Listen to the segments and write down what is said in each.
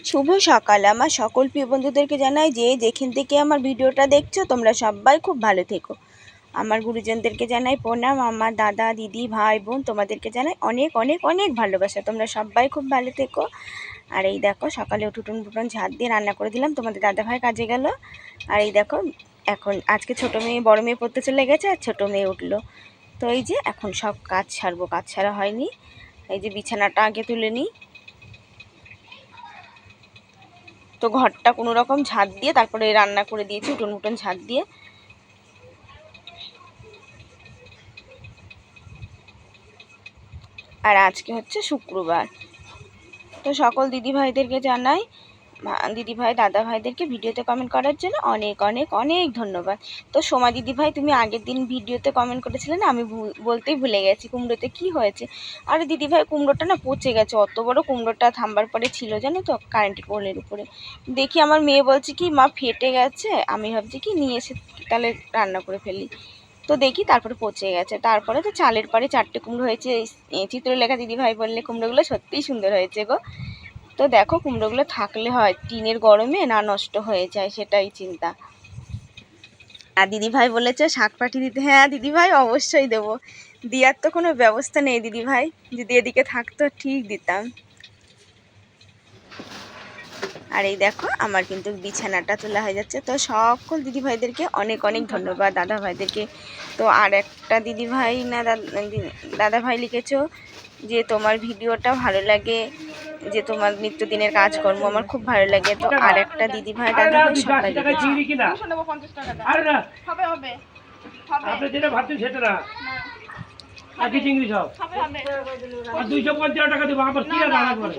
শুভ সকাল। আমার সকল প্রিয় বন্ধুদেরকে জানাই যে যেখান থেকে আমার ভিডিওটা দেখছো তোমরা সবাই খুব ভালো থেকো। আমার গুরুজনদেরকে জানাই প্রণাম, আমার দাদা দিদি ভাই বোন তোমাদেরকে জানাই অনেক অনেক অনেক ভালোবাসা। তোমরা সবাই খুব ভালো থেকো। আর এই দেখো সকালে উঠুন বুটুন ঝাঁট দিয়ে রান্না করে দিলাম, তোমাদের দাদা ভাই কাজে গেল। আর এই দেখো এখন আজকে ছোটো মেয়ে বড় মেয়ে পড়তে চলে গেছে আর ছোটো মেয়ে উঠলো। তো এই যে এখন সব কাজ ছাড়বো, কাজ ছাড়া হয়নি। এই যে বিছানাটা আগে তুলে নিই, তো ঘরটা কোনো রকম ঝাঁট দিয়ে তারপরে রান্না করে দিয়েছি, উঠোন মুটন ঝাঁট দিয়ে। আর আজকে হচ্ছে শুক্রবার। তো সকল দিদিভাইদেরকে জানাই, দিদিভাই দাদা ভাইদেরকে ভিডিওতে কমেন্ট করার জন্য অনেক অনেক অনেক ধন্যবাদ। তো সোমা দিদিভাই তুমি আগের দিন ভিডিওতে কমেন্ট করেছিলে না, আমি বলতেই ভুলে গেছি কুমড়োতে কি হয়েছে। আরে দিদিভাই কুমড়োটা না পচে গেছে, অত বড় কুমড়োটা থামবার পরে ছিল জানো তো কারেন্টের পোলের উপরে। দেখি আমার মেয়ে বলছে কি মা ফেটে গেছে, আমি ভাবছি কি নিয়ে এসে তাহলে রান্না করে ফেলি। তো দেখি তারপরে পচে গেছে। তারপরে তো চালের পরে 4টে কুমড়ো হয়েছে। চিত্রলেখা দিদিভাই বললে কুমড়োগুলো সত্যিই সুন্দর হয়েছে গো। তো দেখো কুমড়োগুলো থাকলে হয়, টিনের গরমে না নষ্ট হয়ে যায় সেটাই চিন্তা। আর দিদিভাই বলেছে শাক পাঠিয়ে দিতে, হ্যাঁ দিদিভাই অবশ্যই দেবো, দেওয়ার তো কোনো ব্যবস্থা নেই দিদিভাই, যদি এদিকে থাকতো ঠিক দিতাম। আর এই দেখো আমার কিন্তু বিছানাটা তোলা হয়ে যাচ্ছে। তো সকল দিদিভাইদেরকে অনেক অনেক ধন্যবাদ, দাদা ভাইদেরকে। তো আর একটা দিদিভাই না দাদা ভাই লিখেছো যে তোমার ভিডিওটা ভালো লাগে, যে তোমার নিত্যদিনের কাজকর্ম আমার খুব ভালো লাগে। তো আর একটা দিদিভাই দাদা ভাই সবাই লিখেছে। চিংড়ি সব আর 250 টাকা দেবো। আবার কি রান্না করে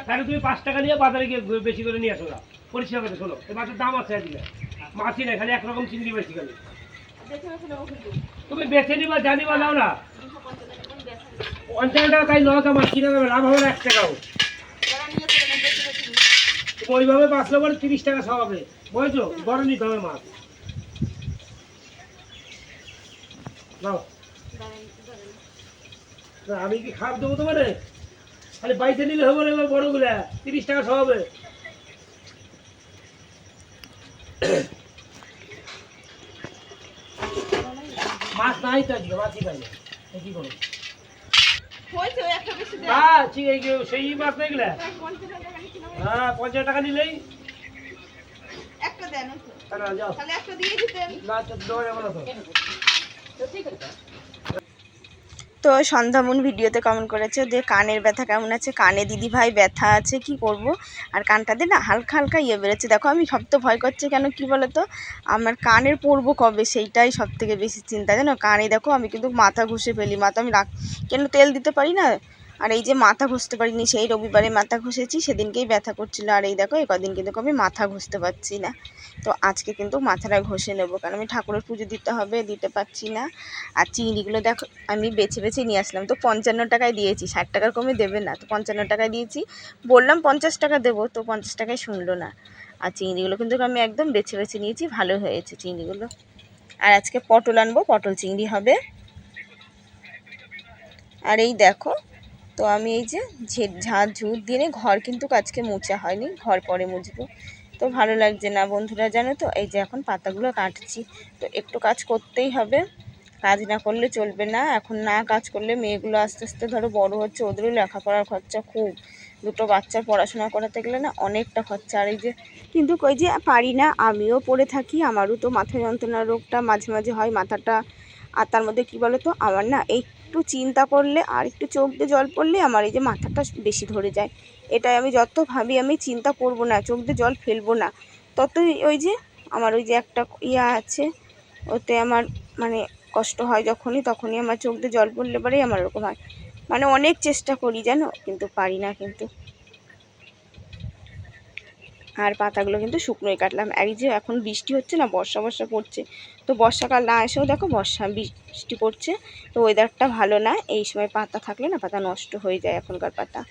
তাহলে তুমি 5 টাকা নিয়ে বাজারে গিয়ে বেশি করে নিয়ে আসো না, পরিষ্কার করে। শোনো এই মাছের দাম আছে দিলে মাছই নাই, খালি একরকম চিংড়ি বেশি খালি তুমি বেছে নিবা জানিবা নাও না। 50 টাকা তাই লস, আমার কিনা যাবে লাভ হবে 1 টাকাও। ওইভাবে বাঁচলে পরে 30 টাকা সব হবে, বুঝছো? বড় নিতে হবে মাছ। আমি কি খারাপ দেবো তোমারে? খালি বাইতে নিলে হবে না, এবার বড়গুলা 30 টাকা সব হবে। মাছ নাই তো আজকে, মাছই পাই না, কি করবো? হ্যাঁ ঠিক আছে, সেই মাছ নেই গেলে হ্যাঁ 50 টাকা নিলেই যাও না, তো ঠিক আছে। তো সন্ধ্যামুন ভিডিওতে কমেন্ট করেছে যে কানের ব্যথা কেমন আছে, কানে দিদিভাই ব্যথা আছে কি করব। আর কানটাতে না হালকা হালকা ইয়ে বেরোচ্ছে। দেখো আমি সব তো ভয় করছে কেন কি বলো তো, আমার কানের পরবো কবে সেইটাই সব থেকে বেশি চিন্তা জানো। কানে দেখো আমি কিন্তু মাথা ঘষে ফেলি, মাথা আমি কেন তেল দিতে পারি না। আর এই যে মাথা ঘষতে পারিনি, সেই রবিবারে মাথা ঘষেছি, সেদিনকেই ব্যথা করছিল। আর এই দেখো এই কদিন কিন্তু আমি মাথা ঘষতে পারছি না। তো আজকে কিন্তু মাথাটা ঘষে নেবো, কারণ আমি ঠাকুরের পুজো দিতে হবে, দিতে পারছি না। আর চিংড়িগুলো দেখো আমি বেছে বেছে নিয়ে আসলাম, তো 55 টাকায় দিয়েছি, 60 টাকার কমে দেবে না, তো 55 টাকায় দিয়েছি। বললাম 50 টাকা দেবো, তো 50 টাকায় শুনলো না। আর চিংড়িগুলো কিন্তু আমি একদম বেছে বেছে নিয়েছি, ভালো হয়েছে চিংড়িগুলো। আর আজকে পটল আনবো, পটল চিংড়ি হবে। আর এই দেখো তো আমি এই যে ঝাঁট ঝুট দিয়ে ঘর কিন্তু আজকে মোছা হয়নি, ঘর পরে মুছবো। তো ভালো লাগছে না বন্ধুরা জানো তো। এই যে এখন পাতাগুলো কাটছি, তো একটু কাজ করতেই হবে, কাজ না করলে চলবে না। এখন না কাজ করলে মেয়েগুলো আস্তে আস্তে ধরো বড় হচ্ছে, ওদেরও লেখাপড়ার খরচা খুব, দুটো বাচ্চার পড়াশোনা করাতে গেলে না অনেকটা খরচা। আর এই যে কিন্তু ওই যে পারি না, আমিও পড়ে থাকি, আমারও তো মাথা যন্ত্রণার রোগটা মাঝে মাঝে হয় মাথাটা। আর তার মধ্যে কী বলো তো, আমার না একটু চিন্তা করলে আর একটু চোখ দিয়ে জল পড়লে আমার এই যে মাথাটা বেশি ধরে যায়। এটাই আমি যত ভাবি আমি চিন্তা করব না, চোখ দিয়ে জল ফেলবো না, ততই ওই যে আমার ওই যে একটা ইয়া আছে, ওতে আমার মানে কষ্ট হয় যখনই, তখনই আমার চোখ দিয়ে জল পড়লে পরেই আমার ওরকম হয়। মানে অনেক চেষ্টা করি জানো, কিন্তু পারি না কিন্তু। আর পাতাগুলো কিন্তু শুকনোই কাটলাম। এই যে এখন বৃষ্টি হচ্ছে না, বর্ষা বর্ষা পড়ছে, তো বর্ষাকাল না এসেও দেখো বৃষ্টি পড়ছে। তো ওয়েদারটা ভালো না, এই সময় পাতা থাকলে না পাতা নষ্ট হয়ে যায় এখনকার পাতা।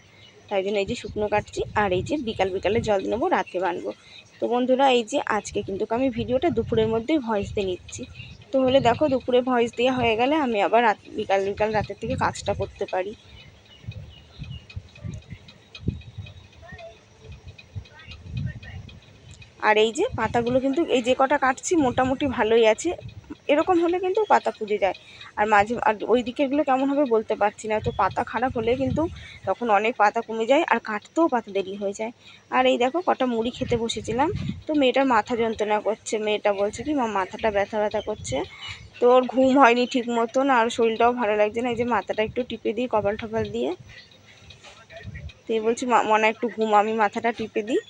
তাই জন্য এই যে শুকনো কাটছি। আর এই যে বিকাল বিকালে জল নেবো, রাতে বানবো। তো বন্ধুরা এই যে আজকে কিন্তু আমি ভিডিওটা দুপুরের মধ্যেই ভয়েস দিয়ে নিচ্ছি, তো হলে দেখো দুপুরে ভয়েস দেওয়া হয়ে গেলে আমি আবার বিকাল বিকাল রাতের থেকে কাজটা করতে পারি। আর এই যে পাতাগুলো কিন্তু এই যে কটা কাটছি মোটামুটি ভালোই আছে, এরকম হলে কিন্তু পাতা পুড়ে যায়। আর মাঝে আর ওই দিকেরগুলো কেমন হবে বলতে পারছি না, তো পাতা খারাপ হলে কিন্তু তখন অনেক পাতা কমে যায় আর কাটতেও পাতা দেরি হয়ে যায়। আর এই দেখো কটা মুড়ি খেতে বসেছিলাম, তো মেয়েটার মাথা যন্ত্রণা করছে, মেয়েটা বলছে কি মা মাথাটা ব্যথা ব্যথা করছে, তো ওর ঘুম হয়নি ঠিক মতন আর শরীরটাও ভালো লাগছে না, এই যে মাথাটা একটু টিপে দিই কপাল টপাল দিয়ে, তো এই বলছি মনে একটু ঘুম, আমি মাথাটা টিপে দিই।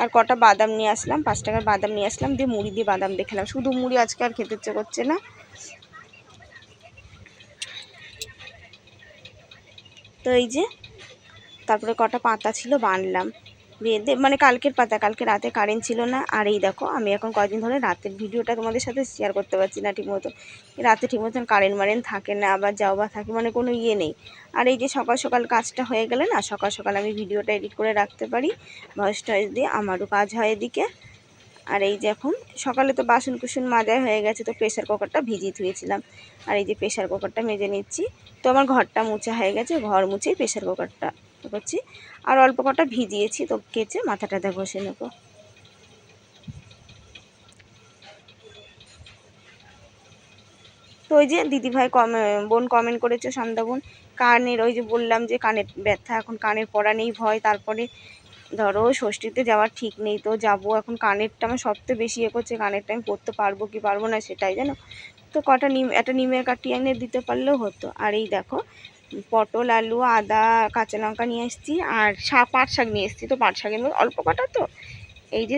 আর কটা বাদাম নিয়ে আসলাম, 5 টাকার বাদাম নিয়ে আসলাম, দিয়ে মুড়ি দিয়ে বাদাম দেখলাম, শুধু মুড়ি আজকে আর খেতে ইচ্ছে করছে না। তো এই যে তারপরে কটা পাতা ছিল বানলাম, বেঁধে মানে কালকের পাতা, কালকে রাতে কারেন্ট ছিল না। আর এই দেখো আমি এখন কয়েকদিন ধরে রাতের ভিডিওটা তোমাদের সাথে শেয়ার করতে পারছি না ঠিক মতো, রাতে ঠিক মতন কারেন্ট মারেন্ট থাকে না, আবার যাও বা থাকে মানে কোনো ইয়ে নেই। আর এই যে সকাল সকাল কাজটা হয়ে গেলে না, সকাল সকাল আমি ভিডিওটা এডিট করে রাখতে পারি, ভয়েস টয়েস দিয়ে আমারও কাজ হয় এদিকে। আর এই যে এখন সকালে তো বাসন কুসন মাজা হয়ে গেছে, তো প্রেশার কুকারটা ভিজিয়ে ধুয়েছিলাম, আর এই যে প্রেশার কুকারটা মেজে নিচ্ছি। তো আমার ঘরটা মুছা হয়ে গেছে, ঘর মুছেই প্রেশার কুকারটা করছি, আর অল্প কটা ভিজিয়েছি, তো কেচে মাথা টাথা ঘষে নেব। তো ওই যে দিদিভাই বোন কমেন্ট করেছে, সন্ধ্যা বোন, কানের ওই যে বললাম যে কানের ব্যথা, এখন কানের পড়া নেই ভয়, তারপরে ধরো ষষ্ঠীতে যাওয়ার ঠিক নেই, তো যাবো এখন, কানেরটা আমার সবচেয়ে বেশি করছে, কানেরটা আমি পরতে পারবো কি পারবো না সেটাই জানো। তো কটা একটা নিমের কাঠি এনে দিতে পারলেও হতো। আর এই দেখো পটল আলু আদা কাঁচা লঙ্কা নিয়ে এসেছি, আর পাট শাক নিয়ে এসেছি, তো পাট শাকের মধ্যে অল্প কটা, তো এই যে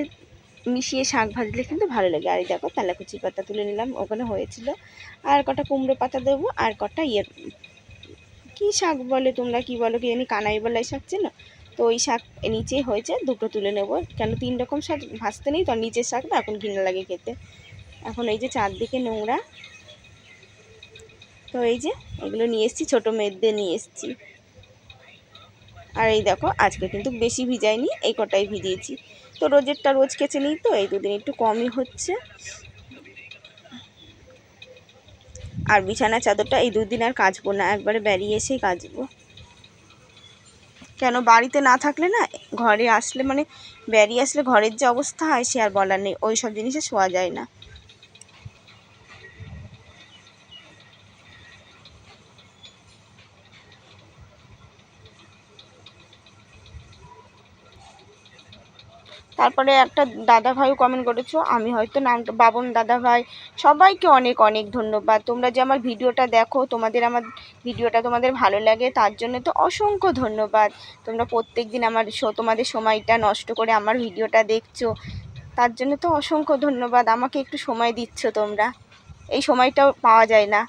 মিশিয়ে শাক ভাজলে কিন্তু ভালো লাগে। আর এই দেখো তেলাকুচি পাতা তুলে নিলাম, ওখানে হয়েছিল, আর কটা কুমড়ো পাতা দেবো, আর কটা কী শাক বলে তোমরা কি বলো কি জানি, কানাই বলাই শাক চেনো, তো ওই শাক নিচেই হয়েছে, দুটো তুলে নেব, কেন 3 রকম শাক ভাজতে নেই তো, নিচের শাকটা এখন ঘৃণা লাগে খেতে। এখন এই যে চারদিকে নোংরা, তো এই যে এগুলো নিয়ে এসেছি, ছোটো মেয়েদের নিয়ে এসেছি। আর এই দেখো আজকে কিন্তু বেশি ভিজাইনি, এই কটাই ভিজিয়েছি, তো রোজেরটা রোজ কেচে নিই, তো এই দুদিন একটু কমই হচ্ছে। আর বিছানা চাদরটা এই 2 দিন আর কাচবো না, একবারে বেরিয়ে এসেই কাচবো, কেন বাড়িতে না থাকলে না, ঘরে আসলে মানে বেরিয়ে আসলে ঘরের যে অবস্থা হয় সে আর বলার নেই, ওই সব জিনিসে শোয়া যায় না। তারপরে একটা দাদা ভাইও কমেন্ট করেছো, আমি হয়তো নামটা বাবন দাদা ভাই, সবাইকে অনেক অনেক ধন্যবাদ, তোমরা যে আমার ভিডিওটা দেখো, আমার ভিডিওটা তোমাদের ভালো লাগে তার জন্য তো অসংখ্য ধন্যবাদ। তোমরা প্রত্যেক দিন তোমাদের সময়টা নষ্ট করে আমার ভিডিওটা দেখছো, তার জন্য তো অসংখ্য ধন্যবাদ, আমাকে একটু সময় দিচ্ছ তোমরা, এই সময়টাও পাওয়া যায় না।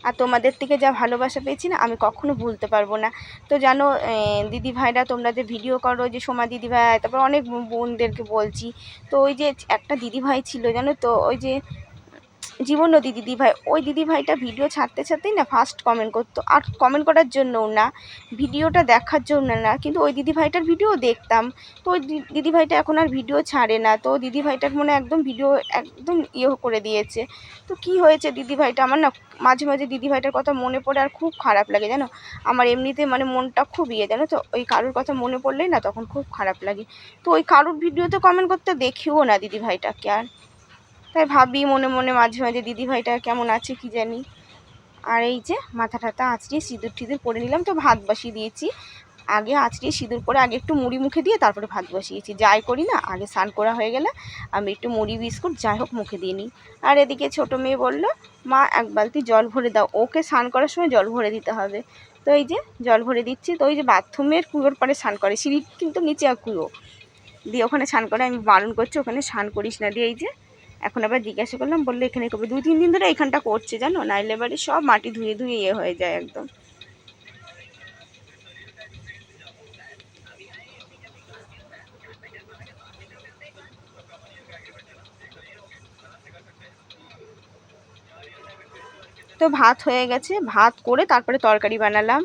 আর তোমাদের থেকে যা ভালোবাসা পেয়েছি না, আমি কখনো ভুলতে পারবো না। তো জানো দিদি ভাইরা তোমরা যে ভিডিও করো, যে সোমা দিদি ভাই, তারপর অনেক বোনদেরকে বলছি, তো ওই যে একটা দিদি ভাই ছিল জানো তো, ওই যে জীবন নদী দিদি ভাই, ওই দিদি ভাইটা ভিডিও ছাড়তে ছাড়তেই না ফার্স্ট কমেন্ট করতো, আর কমেন্ট করার জন্যও না, ভিডিওটা দেখার জন্য না, কিন্তু ওই দিদি ভাইটার ভিডিও দেখতাম। তো ওই দিদি ভাইটা এখন আর ভিডিও ছাড়ে না, তো দিদি ভাইটার মনে একদম ভিডিও একদম করে দিয়েছে। তো কি হয়েছে দিদি ভাইটা, আমার না মাঝে মাঝে দিদি ভাইটার কথা মনে পড়ে আর খুব খারাপ লাগে জানো, আমার এমনিতে মানে মনটা খুব জানো তো, ওই কারোর কথা মনে পড়লেই না তখন খুব খারাপ লাগে। তো ওই কারোর ভিডিওতে কমেন্ট করতে দেখিও না দিদি ভাইটাকে আর, তাই ভাবি মনে মনে মাঝে মাঝে দিদি ভাইটা কেমন আছে কি জানি। আর এই যে মাথা টাথা আঁচড়িয়ে সিঁদুর টিঁদুর পরে নিলাম, তো ভাত বসিয়ে দিয়েছি, আগে আঁচড়িয়ে সিঁদুর পরে আগে একটু মুড়ি মুখে দিয়ে তারপরে ভাত বসিয়েছি, যাই করি না আগে স্নান করা হয়ে গেলে আমি একটু মুড়ি বিস্কুট যাই হোক মুখে দিয়ে নিই। আর এদিকে ছোটো মেয়ে বলল মা 1 বালতি জল ভরে দাও, ওকে স্নান করার সময় জল ভরে দিতে হবে, তো এই যে জল ভরে দিচ্ছি। তো ওই যে বাথরুমের কুয়োর পাড়ে স্নান করে, সিঁড়ি কিন্তু নিচে কুয়ো দিয়ে ওখানে স্নান করে, আমি বারণ করছি ওখানে স্নান করিস না, দিয়ে এই যে এখন আবার জিজ্ঞাসা করলাম, বললে এখানে করবে, 2-3 দিন ধরে এখানটা করছে জানো, নাইলে বাড়ি সব মাটি ধুয়ে ধুয়ে হয়ে যায় একদম। তো ভাত হয়ে গেছে, ভাত করে তারপরে তরকারি বানালাম।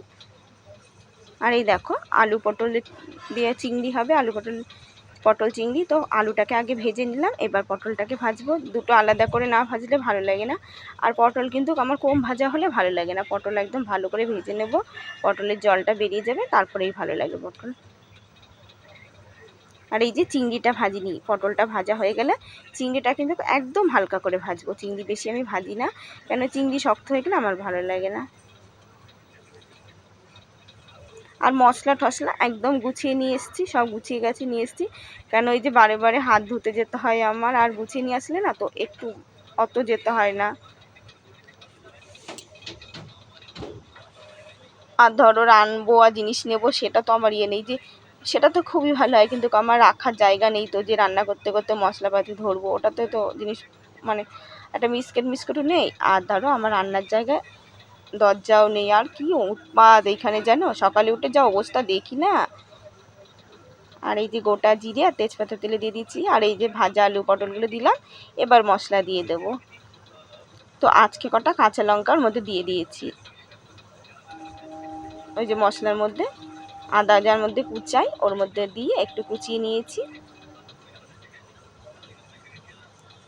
আর এই দেখো আলু পটল দিয়ে চিংড়ি হবে, আলু পটল পটল চিংড়ি। তো আলুটাকে আগে ভেজে নিলাম, এবার পটলটাকে ভাজবো। দুটো আলাদা করে না ভাজলে ভালো লাগে না। আর পটল কিন্তু আমার কম ভাজা হলে ভালো লাগে না, পটল একদম ভালো করে ভেজে নেব, পটলের জলটা বেরিয়ে যাবে, তারপরেই ভালো লাগে পটল। আর এই যে চিংড়িটা ভাজিনি, পটলটা ভাজা হয়ে গেলে চিংড়িটা কিন্তু একদম হালকা করে ভাজবো। চিংড়ি বেশি আমি ভাজি না, কেন চিংড়ি শক্ত হয়ে গেলে আমার ভালো লাগে না। আর মশলা টশলা একদম গুছিয়ে নিয়ে এসেছি, সব গুছিয়ে গেছে নিয়ে এসেছি, কেন ওই যে বারে বারে হাত ধুতে যেতে হয় আমার, আর গুছিয়ে নিয়ে আসলে না তো একটু অত যেতে হয় না। আর ধরো রানবো আর জিনিস নেবো, সেটা তো আমার ইয়ে নেই, যে সেটা তো খুবই ভালো হয়, কিন্তু আমার রাখার জায়গা নেই তো, যে রান্না করতে করতে মশলাপাতি ধরবো, ওটাতে তো জিনিস মানে একটা মিসকেটও নেই। আর ধরো আমার রান্নার জায়গায় দরজাও নেই, আর কি উৎপাত এইখানে যেন, সকালে উঠে যা অবস্থা দেখি না। আর এই যে গোটা জিরে আর তেজপাতা তেলে দিয়ে দিচ্ছি, আর এই যে ভাজা আলু পটলগুলো দিলাম, এবার মশলা দিয়ে দেব। তো আজকে কটা কাঁচা লঙ্কার মধ্যে দিয়ে দিয়েছি, ওই যে মশলার মধ্যে আদা যার মধ্যে কুচাই ওর মধ্যে দিয়ে একটু কুচিয়ে নিয়েছি।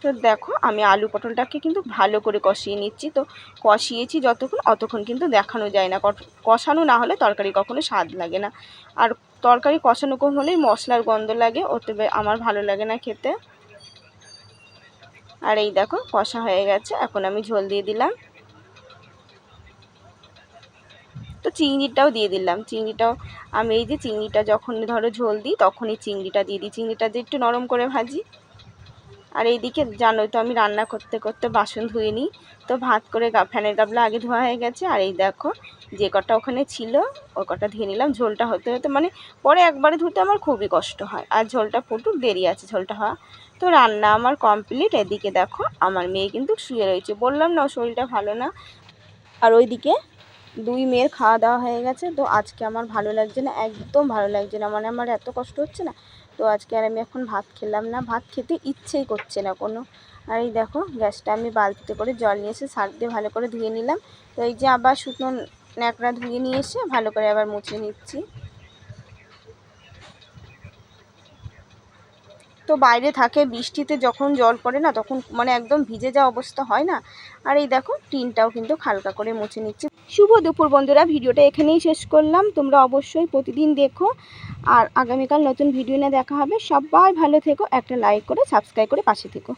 তো দেখো আমি আলু পটলটাকে কিন্তু ভালো করে কষিয়ে নিচ্ছি। তো কষিয়েছি যতক্ষণ, অতক্ষণ কিন্তু দেখানো যায় না, কষানো না হলে তরকারি কখনো স্বাদ লাগে না। আর তরকারি কষানো কম হলেই মশলার গন্ধ লাগে, ওতে আমার ভালো লাগে না খেতে। আর এই দেখো কষা হয়ে গেছে, এখন আমি ঝোল দিয়ে দিলাম। তো চিংড়িটাও দিয়ে দিলাম, চিংড়িটাও আমি এই যে চিংড়িটা যখন ধরো ঝোল দিই তখনই চিংড়িটা দিয়ে দিই, চিংড়িটা দিয়ে একটু নরম করে ভাজি। আর এইদিকে জানোই তো আমি রান্না করতে করতে বাসন ধুয়ে নিই, তো ভাত করে ফ্যানের গাবলা আগে ধোয়া হয়ে গেছে। আর এই দেখো যে কটা ওখানে ছিল ওই কটা ধুয়ে নিলাম, ঝোলটা হতে হতে মানে পরে একবারে ধুতে আমার খুবই কষ্ট হয়, আর ঝোলটা ফুটুক, দেরি আছে ঝোলটা হওয়া। তো রান্না আমার কমপ্লিট। এদিকে দেখো আমার মেয়ে কিন্তু শুয়ে রয়েছে, বললাম না ওর শরীরটা ভালো না। আর ওইদিকে দুই মেয়ের খাওয়া দাওয়া হয়ে গেছে। তো আজকে আমার ভালো লাগছে না, একদম ভালো লাগছে না, মানে আমার এত কষ্ট হচ্ছে না। তো আজকে আর আমি এখন ভাত খেলাম না, ভাত খেতে ইচ্ছেই করছে না কোনো। আর এই দেখো গ্যাসটা আমি বালতিতে করে জল নিয়ে এসে সার্ফ দিয়ে ভালো করে ধুয়ে নিলাম। তো এই যে আবার শুকনো ন্যাকড়া ধুয়ে নিয়ে এসে ভালো করে আবার মুছে নিচ্ছি। তো বাইরে থাকে, বৃষ্টিতে যখন জল পড়ে না তখন মানে একদম ভিজে যাওয়া অবস্থা হয় না। আর এই দেখো টিনটাও কিন্তু হালকা করে মুছে নিচ্ছি। শুভ দুপুর বন্ধুরা, ভিডিওটা এখানেই শেষ করলাম। তোমরা অবশ্যই প্রতিদিন দেখো, আর আগামীকাল নতুন ভিডিও নিয়ে দেখা হবে। সবাই ভালো থেকো, একটা লাইক করে সাবস্ক্রাইব করে পাশে থেকো।